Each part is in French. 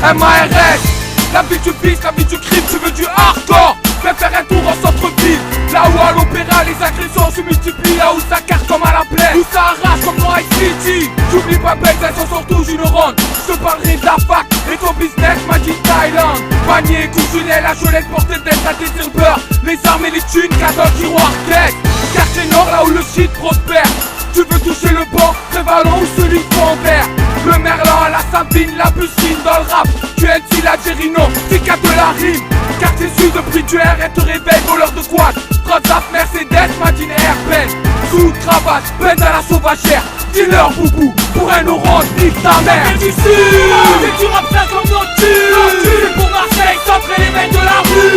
MARS, la vie du vice, la vie du crime, tu veux du hardcore. Viens faire un tour en centre-ville, là où à l'opéra les agressions se multiplient, là où ça carte comme à la plaine, où ça arrache comme dans Ice City. J'oublie pas bête, elles sont surtout une ronde. Je te parlerai de la fac et ton business, Magic Thailand. Panier, courgelet, la cholette, portée de tête, à désir beurre. Les armes et les thunes, cadeau, tiroir, tête. Quartier nord, là où le shit prospère. Tu veux toucher le banc, prévalent ou celui de vert. Le merlan, la sabine, la busine dans le rap. QNT, la Gerino, Tika de la rime. Quartier sud, prix du R, elle te réveille, voleur de quad. Rodzap, Mercedes, Madine, Airpen. Sous cravate, peine à la sauvagère. Dealer, boubou, pour un orange, nique ta mère. Du sud, c'est du rap ça comme nos tubes. C'est pour Marseille, centre et les mecs de la rue.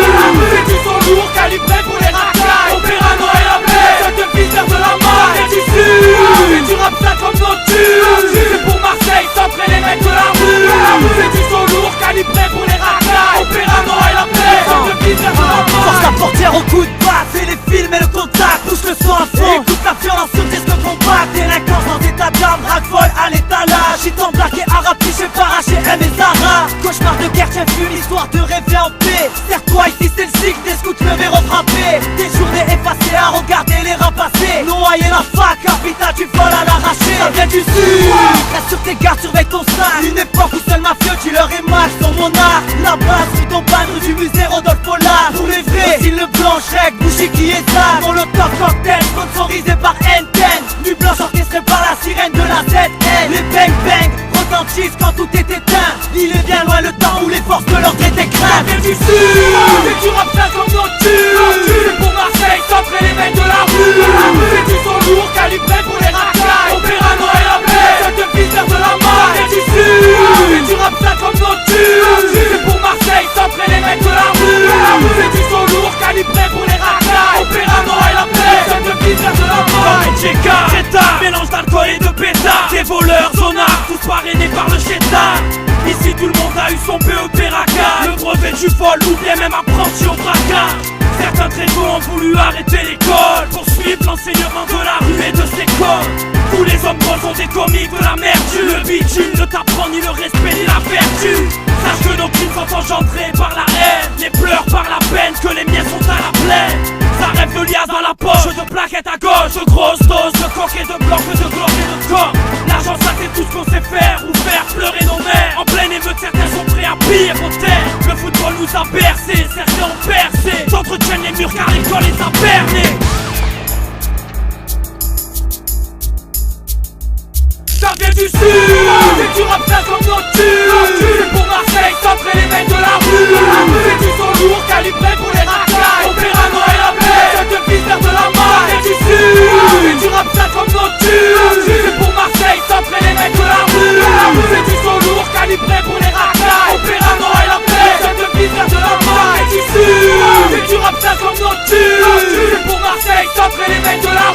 C'est du son lourd, calibré pour les racailles. Opérano et la plaie, seul de fils de la maille. Du sud, c'est du rap ça comme nos tubes. C'est pour Marseille, centre et les mecs de la rue. C'est du son lourd, calibré pour les racailles. Opérano et la plaie, seul de fils de la maille. Force la portière au coup de basse et les films et le contact. Pousse le son à fond, écoute la violence sur disque combat. Délinquance en état d'arme, rack-folle à l'étalage. Gîte en black et arabe, cliché paraché, M et Zara. Cauchemar de guerre, tiens fume, histoire de rêver en paix. Serre-toi ici c'est le cycle, des scouts levés refrappés. Des journées effacées à regarder les rats passer. Noyer la fac, habitat du vol à l'arraché. Ça vient du sud, reste sur tes gardes, surveille ton sac. Une époque où seul mafieux, dealer et Max sont mon art. La base, rue d'Aubagne, rue du musée Rodolphe Pollard. Pour les vrais, style le blanc, Shrek, Boucher qui est ça. Dans le top cocktail, sponsorisé par N10. Nuit blanche orchestrée par la sirène de la ZN. Les bang bang retentissent quand tout est éteint. Il est bien loin le temps où les forces de l'ordre étaient craintes. Du sud, c'est du rap ça comme nos tubes. C'est pour Marseille, centre et les mecs de la rue. C'est du son lourd, calibré pour les racailles. Opérano et la plaie, seul de fils de la maille. Du sud, c'est du rap ça comme nos tubes. C'est pour Marseille, centre et les mecs de la rue. C'est du son lourd, calibré pour les racailles. Opérano et la plaie, seul de fils de la maille. Creta, mélange d'alcool et de pétard. Des voleurs, zonards, tous parrainés par le chétard. Ici tout le monde a eu son BEP raca. Le brevet du vol ou bien même apprenti au braquage. Certains très tôt ont voulu arrêter l'école pour suivre l'enseignement de la rue et de ses codes. Tous les hommes gros sont des comiques de la merde. Le bitume ne t'apprend ni le respect ni la vertu. Sache que nos crimes sont engendrés par la haine. Les pleurs par la peine, que les miens sont à la plaine. Ça rêve de liasse dans la poche, de plaquettes à gauche, de grosses doses, de coque et de blanc, de gloire et de corps. L'argent ça c'est tout ce qu'on sait faire, ou faire pleurer nos mères. En pleine émeute certains sont prêts à piller vos terres. Le football nous a bercés, certains ont percé. D'autres tiennent les murs car l'école les a bernés. Ça vient du sud, c'est du rap ça comme nos tubes. C'est pour Marseille, centre et les mecs de la rue. C'est du son lourd, calibré pour les racailles. Opérano et la plaie, seul de fils de la maille. C'est du sud, c'est du rap ça comme nos tubes. C'est pour Marseille, centre et les mecs de la rue. C'est du son lourd, calibré pour les racailles. Opérano et la plaie, seul de fils de la maille. C'est du sud, c'est du rap ça comme nos tubes. C'est pour Marseille, centre et les mecs de la rue.